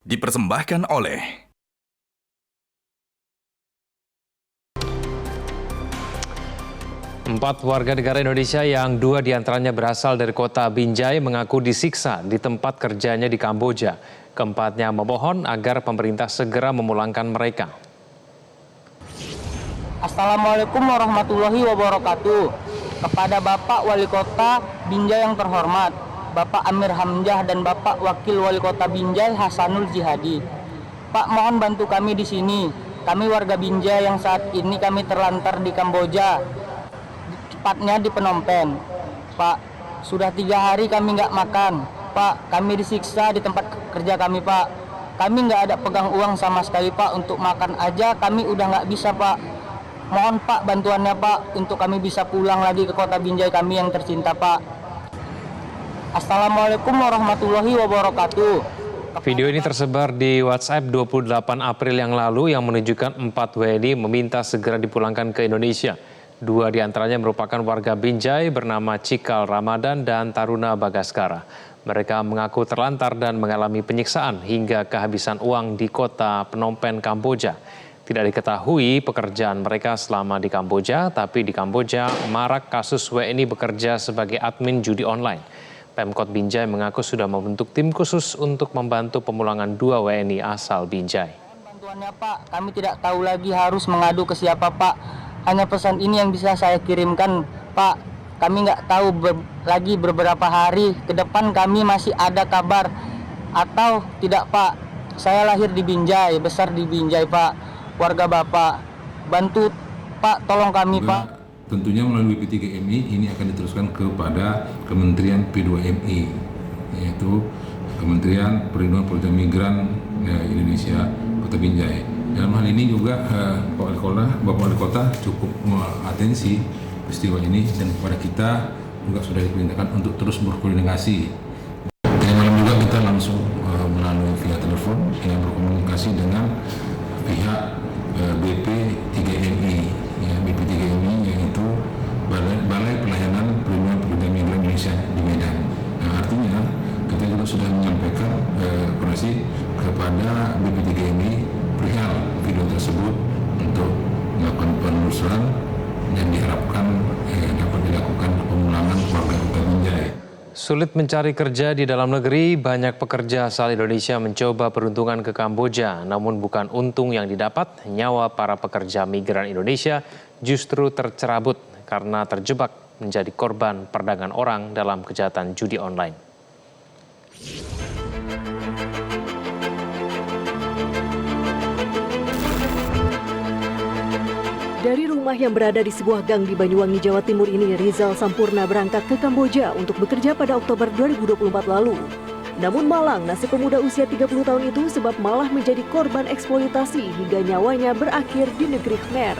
dipersembahkan oleh Empat warga negara Indonesia yang 2 diantaranya berasal dari kota Binjai mengaku disiksa di tempat kerjanya di Kamboja. Keempatnya memohon agar pemerintah segera memulangkan mereka. Assalamualaikum warahmatullahi wabarakatuh. Kepada Bapak Wali Kota Binjai yang terhormat, Bapak Amir Hamzah dan Bapak Wakil Wali Kota Binjai Hasanul Jihadi. Pak, mohon bantu kami di sini. Kami warga Binjai yang saat ini kami terlantar di Kamboja, tepatnya di Phnom Penh. Pak, sudah 3 hari kami nggak makan. Pak, kami disiksa di tempat kerja kami, Pak. Kami nggak ada pegang uang sama sekali, Pak. Untuk makan aja kami udah nggak bisa, Pak. Mohon, Pak, bantuannya, Pak, untuk kami bisa pulang lagi ke kota Binjai kami yang tercinta, Pak. Assalamualaikum warahmatullahi wabarakatuh. Video ini tersebar di WhatsApp 28 April yang lalu yang menunjukkan 4 WNI meminta segera dipulangkan ke Indonesia. 2 diantaranya merupakan warga Binjai bernama Cikal Ramadan dan Taruna Bagaskara. Mereka mengaku terlantar dan mengalami penyiksaan hingga kehabisan uang di kota Phnom Penh, Kamboja. Tidak diketahui pekerjaan mereka selama di Kamboja, tapi di Kamboja marak kasus WNI bekerja sebagai admin judi online. Pemkot Binjai mengaku sudah membentuk tim khusus untuk membantu pemulangan 2 WNI asal Binjai. Bantuannya, Pak, kami tidak tahu lagi harus mengadu ke siapa, Pak. Hanya pesan ini yang bisa saya kirimkan, Pak. Kami nggak tahu lagi beberapa hari ke depan kami masih ada kabar atau tidak, Pak. Saya lahir di Binjai, besar di Binjai, Pak. Warga Bapak, bantu, Pak, tolong kami, Pak. Tentunya melalui P3MI ini akan diteruskan kepada Kementerian P2MI, yaitu Kementerian Perlindungan Pekerja Migran Indonesia Kota Binjai. Dalam hal ini juga Bapak Wali Kota cukup atensi peristiwa ini dan kepada kita juga sudah diperintahkan untuk terus berkoordinasi. Dan malam juga kita langsung melalui via telepon yang berkomunikasi dengan pihak BP3MI, ya, BP3MI yaitu Balai Pelayanan Perlindungan Pekerja Migran Indonesia di Medan. Nah, artinya kita juga sudah menyampaikan koordinasi kepada BP3MI perihal video tersebut untuk melakukan penelusuran yang diharapkan dapat dilakukan pemulangan warga Kota Binjai. Sulit mencari kerja di dalam negeri, banyak pekerja asal Indonesia mencoba peruntungan ke Kamboja. Namun bukan untung yang didapat, nyawa para pekerja migran Indonesia justru tercerabut karena terjebak menjadi korban perdagangan orang dalam kejahatan judi online. Dari rumah yang berada di sebuah gang di Banyuwangi, Jawa Timur ini, Rizal Sampurna berangkat ke Kamboja untuk bekerja pada Oktober 2024 lalu. Namun malang nasib pemuda usia 30 tahun itu sebab malah menjadi korban eksploitasi hingga nyawanya berakhir di negeri Khmer.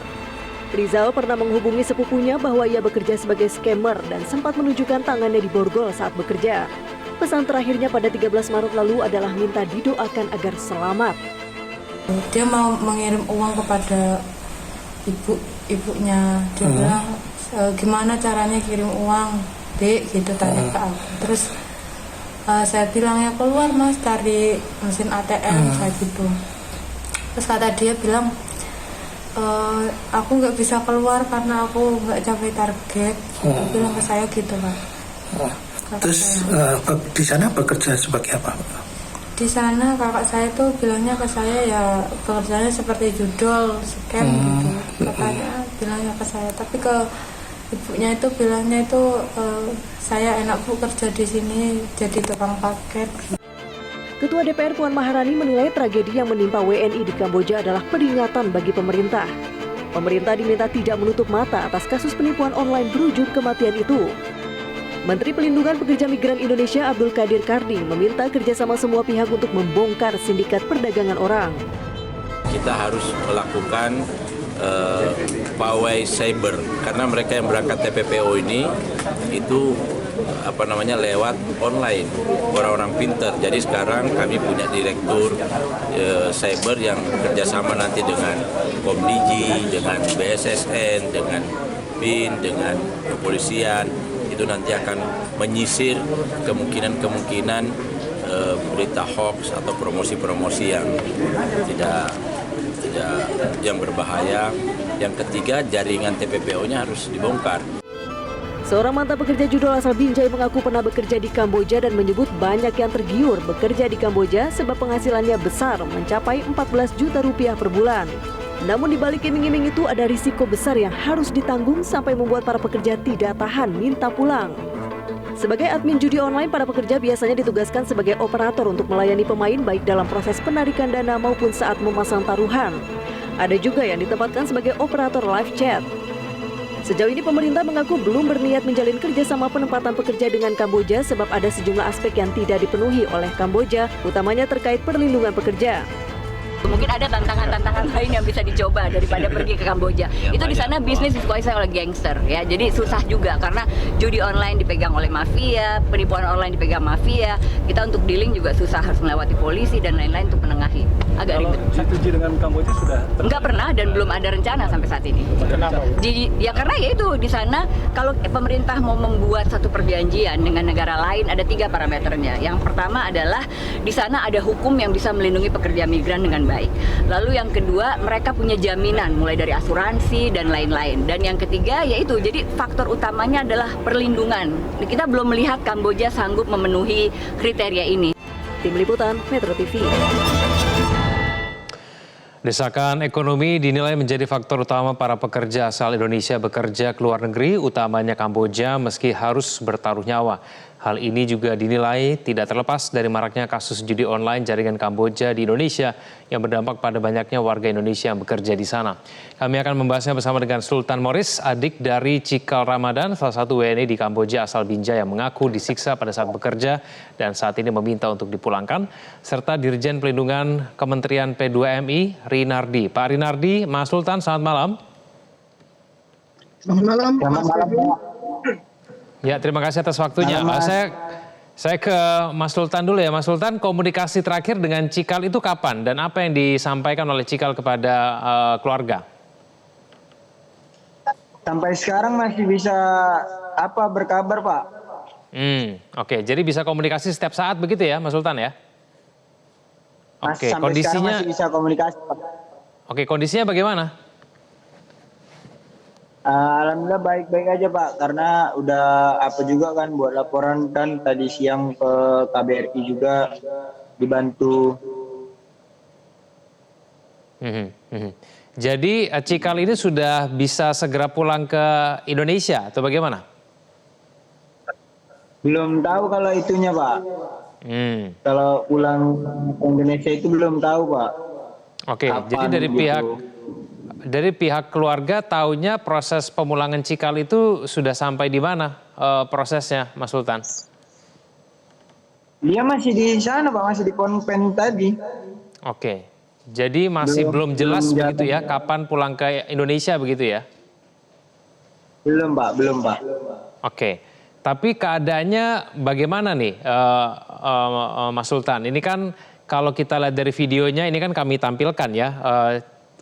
Rizal pernah menghubungi sepupunya bahwa ia bekerja sebagai scammer dan sempat menunjukkan tangannya di borgol saat bekerja. Pesan terakhirnya pada 13 Maret lalu adalah minta didoakan agar selamat. Dia mau mengirim uang kepada ibunya. Dia bilang, gimana caranya kirim uang, Dek, gitu tanya ke aku. Terus saya bilang, ya keluar Mas, cari mesin ATM, kayak gitu. Terus kata dia bilang, aku nggak bisa keluar karena aku nggak capai target. Dia bilang ke saya gitu, Pak. Terus di sana bekerja sebagai apa? Di sana kakak saya tuh bilangnya ke saya ya pekerjaannya seperti judol, scam gitu. Katanya bilangnya ke saya, tapi ke ibunya itu bilangnya itu saya enak Bu kerja di sini jadi tukang paket. Ketua DPR Puan Maharani menilai tragedi yang menimpa WNI di Kamboja adalah peringatan bagi pemerintah. Pemerintah diminta tidak menutup mata atas kasus penipuan online berujung kematian itu. Menteri Pelindungan Pekerja Migran Indonesia Abdul Qadir Karding meminta kerjasama semua pihak untuk membongkar sindikat perdagangan orang. Kita harus melakukan pawai cyber karena mereka yang berangkat TPPO ini itu lewat online, orang-orang pinter. Jadi sekarang kami punya direktur cyber yang kerjasama nanti dengan Komdigi, dengan BSSN, dengan BIN, dengan kepolisian. Itu nanti akan menyisir kemungkinan berita hoax atau promosi-promosi yang tidak yang berbahaya. Yang ketiga, jaringan TPPO-nya harus dibongkar. Seorang mantan pekerja judul asal Binjai mengaku pernah bekerja di Kamboja dan menyebut banyak yang tergiur bekerja di Kamboja sebab penghasilannya besar, mencapai 14 juta rupiah per bulan. Namun di balik iming-iming itu ada risiko besar yang harus ditanggung sampai membuat para pekerja tidak tahan minta pulang. Sebagai admin judi online, para pekerja biasanya ditugaskan sebagai operator untuk melayani pemain baik dalam proses penarikan dana maupun saat memasang taruhan. Ada juga yang ditempatkan sebagai operator live chat. Sejauh ini pemerintah mengaku belum berniat menjalin kerjasama penempatan pekerja dengan Kamboja sebab ada sejumlah aspek yang tidak dipenuhi oleh Kamboja, utamanya terkait perlindungan pekerja. Mungkin ada tantangan-tantangan lain yang bisa dicoba daripada pergi ke Kamboja. Itu di sana bisnis dikuasai oleh gangster ya. Jadi susah juga karena judi online dipegang oleh mafia, penipuan online dipegang mafia. Kita untuk dealing juga susah, harus melewati polisi dan lain-lain untuk menengahi. Agak ribet. Strategi dengan Kamboja sudah Nggak pernah dan belum ada rencana sampai saat ini. Kenapa? Ya karena ya itu di sana kalau pemerintah mau membuat satu perjanjian dengan negara lain ada 3 parameternya. Yang pertama adalah di sana ada hukum yang bisa melindungi pekerja migran dengan baik. Lalu yang kedua, mereka punya jaminan mulai dari asuransi dan lain-lain. Dan yang ketiga yaitu jadi faktor utamanya adalah perlindungan. Kita belum melihat Kamboja sanggup memenuhi kriteria ini. Tim Liputan Metro TV. Desakan ekonomi dinilai menjadi faktor utama para pekerja asal Indonesia bekerja ke luar negeri, utamanya Kamboja, meski harus bertaruh nyawa. Hal ini juga dinilai tidak terlepas dari maraknya kasus judi online jaringan Kamboja di Indonesia yang berdampak pada banyaknya warga Indonesia yang bekerja di sana. Kami akan membahasnya bersama dengan Sultan Morris, adik dari Cikal Ramadan, salah satu WNI di Kamboja asal Binjai yang mengaku disiksa pada saat bekerja dan saat ini meminta untuk dipulangkan, serta Dirjen Pelindungan Kementerian P2MI, Rinardi. Pak Rinardi, Mas Sultan, selamat malam. Selamat malam. Selamat malam. Ya, terima kasih atas waktunya. Saya ke Mas Sultan dulu ya. Mas Sultan, komunikasi terakhir dengan Cikal itu kapan dan apa yang disampaikan oleh Cikal kepada keluarga? Sampai sekarang masih bisa berkabar, Pak. Oke, jadi bisa komunikasi setiap saat begitu ya, Mas Sultan ya? Oke, sampai kondisinya sekarang masih bisa komunikasi, Pak. Oke, kondisinya bagaimana? Alhamdulillah baik-baik aja, Pak, karena udah juga kan buat laporan kan tadi siang ke KBRI juga dibantu. Jadi Cikal ini sudah bisa segera pulang ke Indonesia atau bagaimana? Belum tahu kalau itunya, Pak. Kalau pulang ke Indonesia itu belum tahu, Pak. Oke, jadi dari pihak keluarga taunya proses pemulangan Cikal itu sudah sampai di mana prosesnya, Mas Sultan? Dia masih di sana, Pak, masih di Phnom tadi. Oke, jadi masih belum jelas begitu ya, kapan pulang ke Indonesia begitu ya? Belum, Pak, belum, Pak. Oke, tapi keadaannya bagaimana nih, Mas Sultan? Ini kan kalau kita lihat dari videonya, ini kan kami tampilkan ya,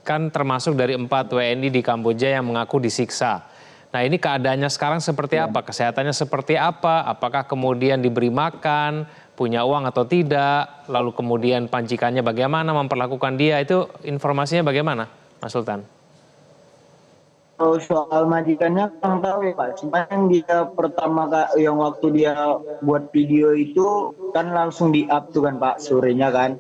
kan termasuk dari 4 WNI di Kamboja yang mengaku disiksa. Nah, ini keadaannya sekarang seperti apa? Kesehatannya seperti apa? Apakah kemudian diberi makan, punya uang atau tidak? Lalu kemudian panjikannya bagaimana memperlakukan dia? Itu informasinya bagaimana, Mas Sultan? Soal majikannya kurang tahu ya, Pak. Cuma yang dia pertama yang waktu dia buat video itu kan langsung di-up tuh kan, Pak, sorenya kan.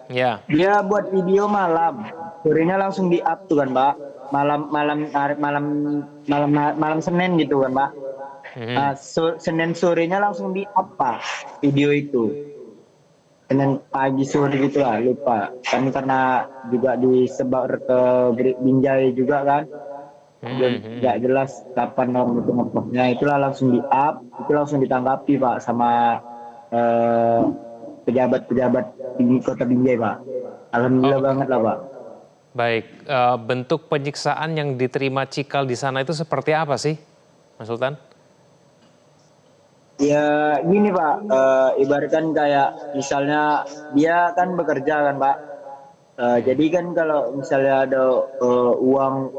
Ya. Dia buat video malam, sorenya langsung di-up tuh kan, Pak. Malam Senin gitu kan, Pak. Senin sorenya langsung di-up, Pak, video itu. Senin pagi sore gitu lah, lupa. Kan karena juga disebar ke Binjai juga kan. Nggak jelas kapan orang itu ngepostnya, itulah langsung di-up, itu langsung ditanggapi, Pak, sama pejabat-pejabat di Kota Binjai, Pak. Alhamdulillah banget lah, Pak. Baik, bentuk penyiksaan yang diterima Cikal di sana itu seperti apa sih, Mas Sultan? Ya gini, Pak, ibaratkan kayak misalnya dia kan bekerja kan, Pak. Jadi kan kalau misalnya ada uang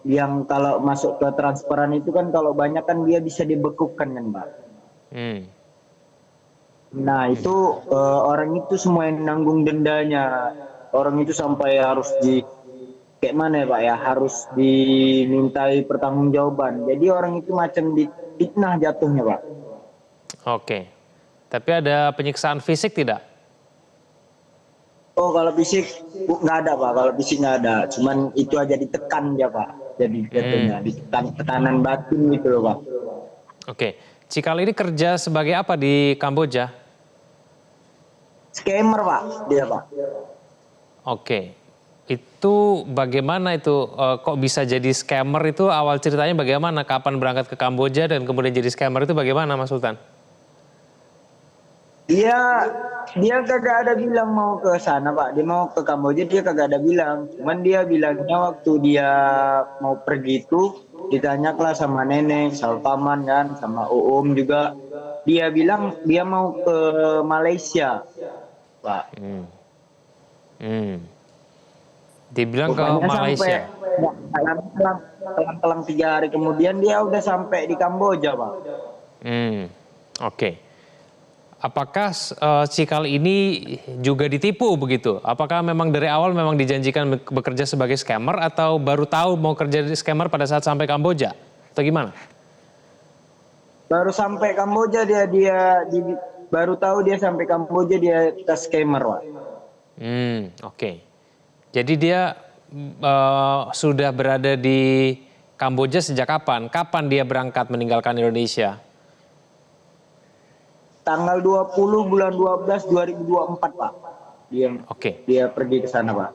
yang kalau masuk ke transferan itu kan kalau banyak kan dia bisa dibekukan kan, Pak. Nah itu orang itu semua yang nanggung dendanya. Orang itu sampai harus kayak mana ya Pak ya, harus dimintai pertanggungjawaban. Jadi orang itu macam difitnah jatuhnya Pak. Oke. Tapi ada penyiksaan fisik tidak? Oh kalau fisik nggak ada Pak, kalau fisik nggak ada. Cuman itu aja ditekan ya Pak. Jadi jatuhnya ditekan, tekanan batin gitu loh Pak. Oke. Cikal ini kerja sebagai apa di Kamboja? Scammer Pak, dia Pak. Oke, itu bagaimana itu kok bisa jadi scammer itu awal ceritanya bagaimana? Kapan berangkat ke Kamboja dan kemudian jadi scammer itu bagaimana Mas Sultan? Dia kagak ada bilang mau ke sana Pak, dia mau ke Kamboja dia kagak ada bilang. Cuman dia bilangnya waktu dia mau pergi itu ditanyalah sama nenek, sama paman kan, sama juga. Dia bilang dia mau ke Malaysia Pak. Dibilang ke Malaysia. Selang 3 hari kemudian dia udah sampai di Kamboja Pak. Oke. Apakah Cikal ini juga ditipu begitu? Apakah memang dari awal memang dijanjikan bekerja sebagai scammer atau baru tahu mau kerja di scammer pada saat sampai Kamboja? Atau gimana? Baru sampai Kamboja baru tahu dia sampai Kamboja dia scammer Pak. Oke. Jadi dia sudah berada di Kamboja sejak kapan? Kapan dia berangkat meninggalkan Indonesia? Tanggal 20 bulan 12 2024 Pak. Dia pergi ke sana Pak.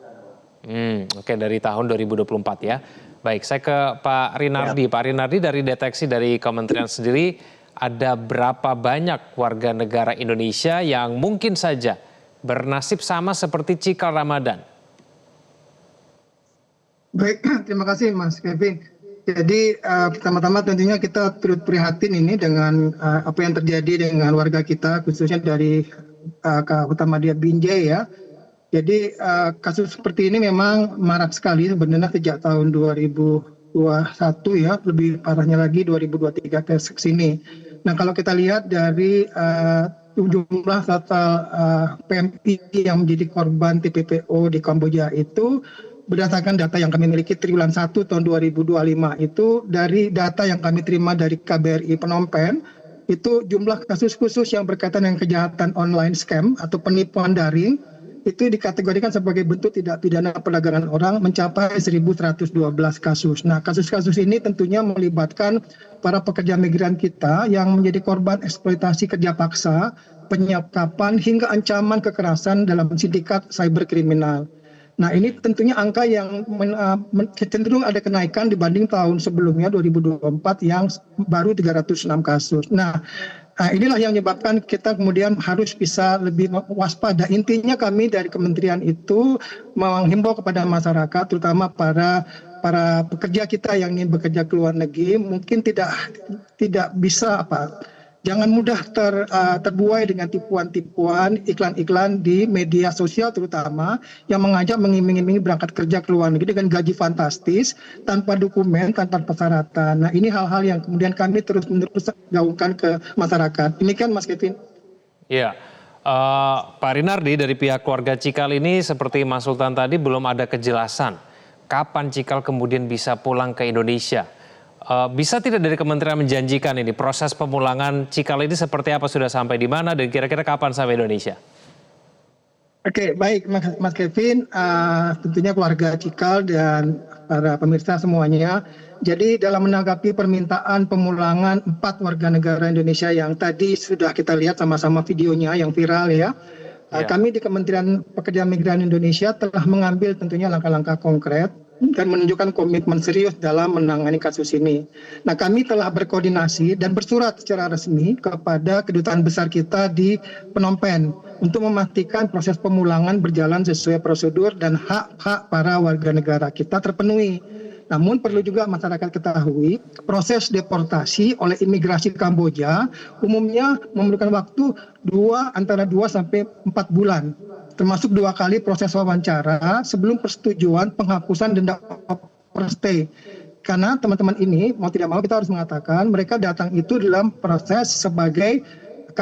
Oke, dari tahun 2024 ya. Baik, saya ke Pak Rinardi. Pak Rinardi, dari deteksi dari Kementerian sendiri, ada berapa banyak warga negara Indonesia yang mungkin saja bernasib sama seperti Cikal Ramadan? Baik, terima kasih Mas Kevin. Jadi pertama-tama tentunya kita turut prihatin ini dengan apa yang terjadi dengan warga kita, khususnya dari Kota Binjai ya. Jadi kasus seperti ini memang marak sekali sebenarnya sejak tahun 2021 ya, lebih parahnya lagi 2023 ke sini. Nah kalau kita lihat dari jumlah total PMI yang menjadi korban TPPO di Kamboja itu, berdasarkan data yang kami miliki triwulan 1 tahun 2025 itu, dari data yang kami terima dari KBRI Phnom Penh, itu jumlah kasus khusus yang berkaitan dengan kejahatan online scam atau penipuan daring itu dikategorikan sebagai bentuk tindak pidana perdagangan orang mencapai 1.112 kasus. Nah, kasus-kasus ini tentunya melibatkan para pekerja migran kita yang menjadi korban eksploitasi kerja paksa, penyekapan hingga ancaman kekerasan dalam sindikat cyberkriminal. Nah ini tentunya angka yang cenderung ada kenaikan dibanding tahun sebelumnya 2024 yang baru 306 kasus. Nah inilah yang menyebabkan kita kemudian harus bisa lebih waspada. Intinya kami dari kementerian itu menghimbau kepada masyarakat, terutama para pekerja kita yang ingin bekerja ke luar negeri, mungkin tidak bisa jangan mudah terbuai dengan tipuan-tipuan iklan-iklan di media sosial terutama yang mengajak mengiming-imingi berangkat kerja ke luar negeri dengan gaji fantastis tanpa dokumen, tanpa persyaratan. Nah ini hal-hal yang kemudian kami terus-menerus gaungkan ke masyarakat. Ini kan Mas Kevin. Iya, Pak Rinardi, dari pihak keluarga Cikal ini seperti Mas Sultan tadi belum ada kejelasan kapan Cikal kemudian bisa pulang ke Indonesia. Bisa tidak dari kementerian menjanjikan ini proses pemulangan Cikal ini seperti apa, sudah sampai di mana dan kira-kira kapan sampai Indonesia? Oke, baik Mas Kevin, tentunya keluarga Cikal dan para pemirsa semuanya. Jadi dalam menanggapi permintaan pemulangan 4 warga negara Indonesia yang tadi sudah kita lihat sama-sama videonya yang viral ya. Kami di Kementerian Pekerjaan Migran Indonesia telah mengambil tentunya langkah-langkah konkret dan menunjukkan komitmen serius dalam menangani kasus ini. Nah, kami telah berkoordinasi dan bersurat secara resmi kepada kedutaan besar kita di Phnom Penh untuk memastikan proses pemulangan berjalan sesuai prosedur dan hak-hak para warga negara kita terpenuhi. Namun perlu juga masyarakat ketahui, proses deportasi oleh imigrasi Kamboja umumnya memerlukan waktu antara 2 sampai 4 bulan. Termasuk 2 kali proses wawancara sebelum persetujuan penghapusan denda overstay. Karena teman-teman ini mau tidak mau kita harus mengatakan mereka datang itu dalam proses sebagai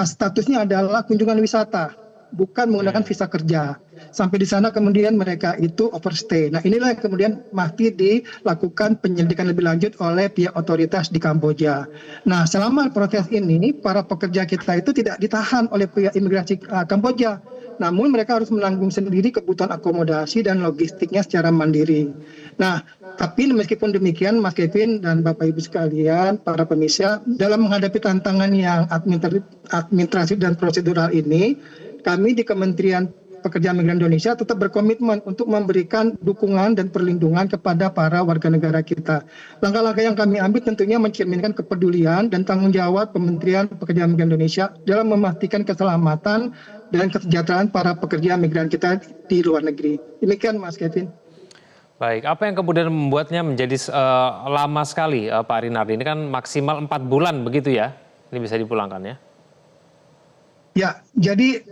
statusnya adalah kunjungan wisata, bukan menggunakan visa kerja. Sampai di sana kemudian mereka itu overstay. Nah inilah yang kemudian masih dilakukan penyelidikan lebih lanjut oleh pihak otoritas di Kamboja. Nah selama proses ini para pekerja kita itu tidak ditahan oleh pihak imigrasi Kamboja. Namun mereka harus menanggung sendiri kebutuhan akomodasi dan logistiknya secara mandiri. Nah, tapi meskipun demikian Mas Kevin dan Bapak Ibu sekalian, para pemirsa, dalam menghadapi tantangan yang administratif dan prosedural ini, kami di Kementerian Pekerjaan Migran Indonesia tetap berkomitmen untuk memberikan dukungan dan perlindungan kepada para warga negara kita. Langkah-langkah yang kami ambil tentunya mencerminkan kepedulian dan tanggung jawab Kementerian Pekerjaan Migran Indonesia dalam memastikan keselamatan dan kesejahteraan para pekerja migran kita di luar negeri. Demikian Mas Kevin. Baik, apa yang kemudian membuatnya menjadi lama sekali Pak Rinardi? Ini kan maksimal 4 bulan begitu ya? Ini bisa dipulangkan ya? Ya, jadi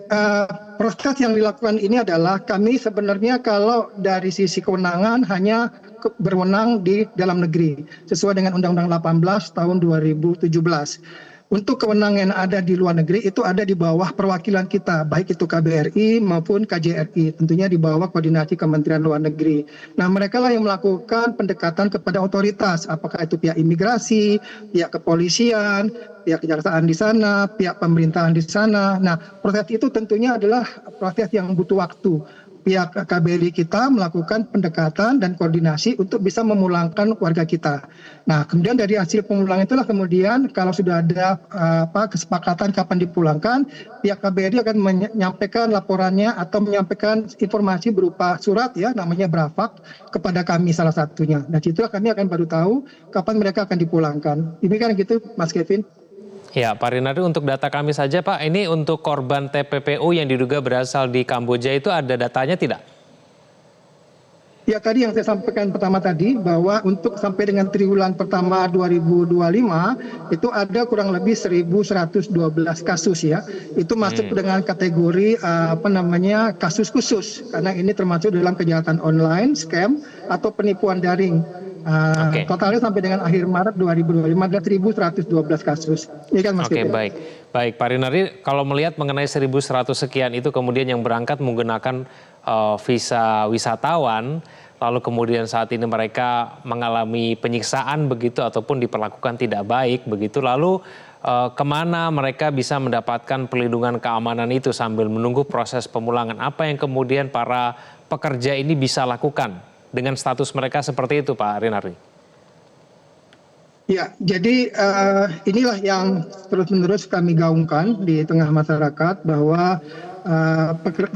proses yang dilakukan ini adalah kami sebenarnya kalau dari sisi kewenangan hanya berwenang di dalam negeri sesuai dengan Undang-Undang 18 tahun 2017. Untuk kewenangan yang ada di luar negeri itu ada di bawah perwakilan kita, baik itu KBRI maupun KJRI, tentunya di bawah koordinasi Kementerian Luar Negeri. Nah, mereka lah yang melakukan pendekatan kepada otoritas, apakah itu pihak imigrasi, pihak kepolisian, pihak kejaksaan di sana, pihak pemerintahan di sana. Nah, proses itu tentunya adalah proses yang butuh waktu. Pihak KBRI kita melakukan pendekatan dan koordinasi untuk bisa memulangkan warga kita. Nah, kemudian dari hasil pemulangan itulah kemudian kalau sudah ada kesepakatan kapan dipulangkan, pihak KBRI akan menyampaikan laporannya atau menyampaikan informasi berupa surat ya, namanya brafak kepada kami salah satunya. Dan situlah kami akan baru tahu kapan mereka akan dipulangkan. Demikian gitu, Mas Kevin. Ya, Pak Rinardi, untuk data kami saja, Pak, ini untuk korban TPPO yang diduga berasal di Kamboja itu ada datanya tidak? Ya, tadi yang saya sampaikan pertama tadi bahwa untuk sampai dengan triwulan pertama 2025 itu ada kurang lebih 1.112 kasus ya. Itu masuk dengan kategori kasus khusus karena ini termasuk dalam kejahatan online, scam atau penipuan daring. Totalnya sampai dengan akhir Maret 2025 ada 1.112 kasus. Ini kan Mas Kevin. Baik. Baik, Pak Rinardi, kalau melihat mengenai 1.100 sekian itu kemudian yang berangkat menggunakan visa wisatawan, lalu kemudian saat ini mereka mengalami penyiksaan begitu ataupun diperlakukan tidak baik begitu, lalu kemana mereka bisa mendapatkan perlindungan keamanan itu sambil menunggu proses pemulangan? Apa yang kemudian para pekerja ini bisa lakukan dengan status mereka seperti itu, Pak Rinardi? Ya, jadi inilah yang terus-menerus kami gaungkan di tengah masyarakat bahwa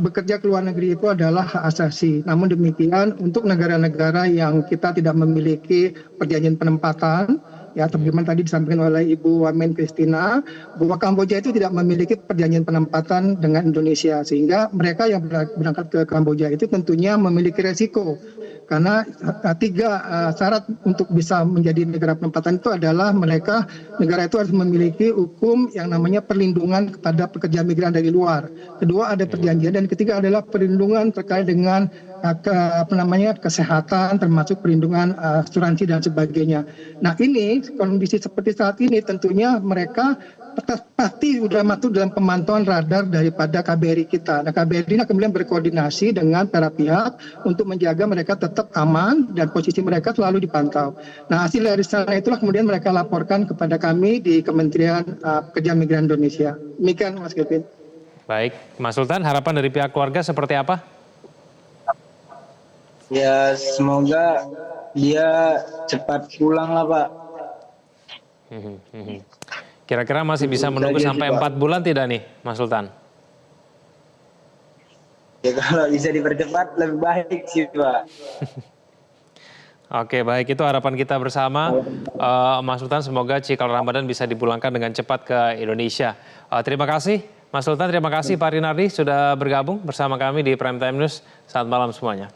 bekerja ke luar negeri itu adalah hak asasi. Namun demikian untuk negara-negara yang kita tidak memiliki perjanjian penempatan, ya sebagaimana tadi disampaikan oleh Ibu Wamen Kristina, bahwa Kamboja itu tidak memiliki perjanjian penempatan dengan Indonesia, sehingga mereka yang berangkat ke Kamboja itu tentunya memiliki resiko. Karena tiga syarat untuk bisa menjadi negara penempatan itu adalah negara itu harus memiliki hukum yang namanya perlindungan kepada pekerja migran dari luar. Kedua ada perjanjian dan ketiga adalah perlindungan terkait dengan kesehatan termasuk perlindungan asuransi dan sebagainya. Nah ini kondisi seperti saat ini tentunya mereka pasti sudah masuk dalam pemantauan radar daripada KBRI kita. Nah KBRI kemudian berkoordinasi dengan para pihak untuk menjaga mereka tetap aman dan posisi mereka selalu dipantau. Nah hasil dari sana itulah kemudian mereka laporkan kepada kami di Kementerian Pekerjaan Migran Indonesia. Demikian Mas Kevin. Baik, Mas Sultan, harapan dari pihak keluarga seperti apa? Ya semoga dia cepat pulang lah Pak. Kira-kira masih bisa menunggu sampai 4 bulan tidak nih, Mas Sultan? Ya kalau bisa dipercepat lebih baik sih Pak. Oke, baik, itu harapan kita bersama. Mas Sultan, semoga Cikal Ramadan bisa dipulangkan dengan cepat ke Indonesia. Terima kasih Mas Sultan, terima kasih Pak Rinardi sudah bergabung bersama kami di Prime Time News. Selamat malam semuanya.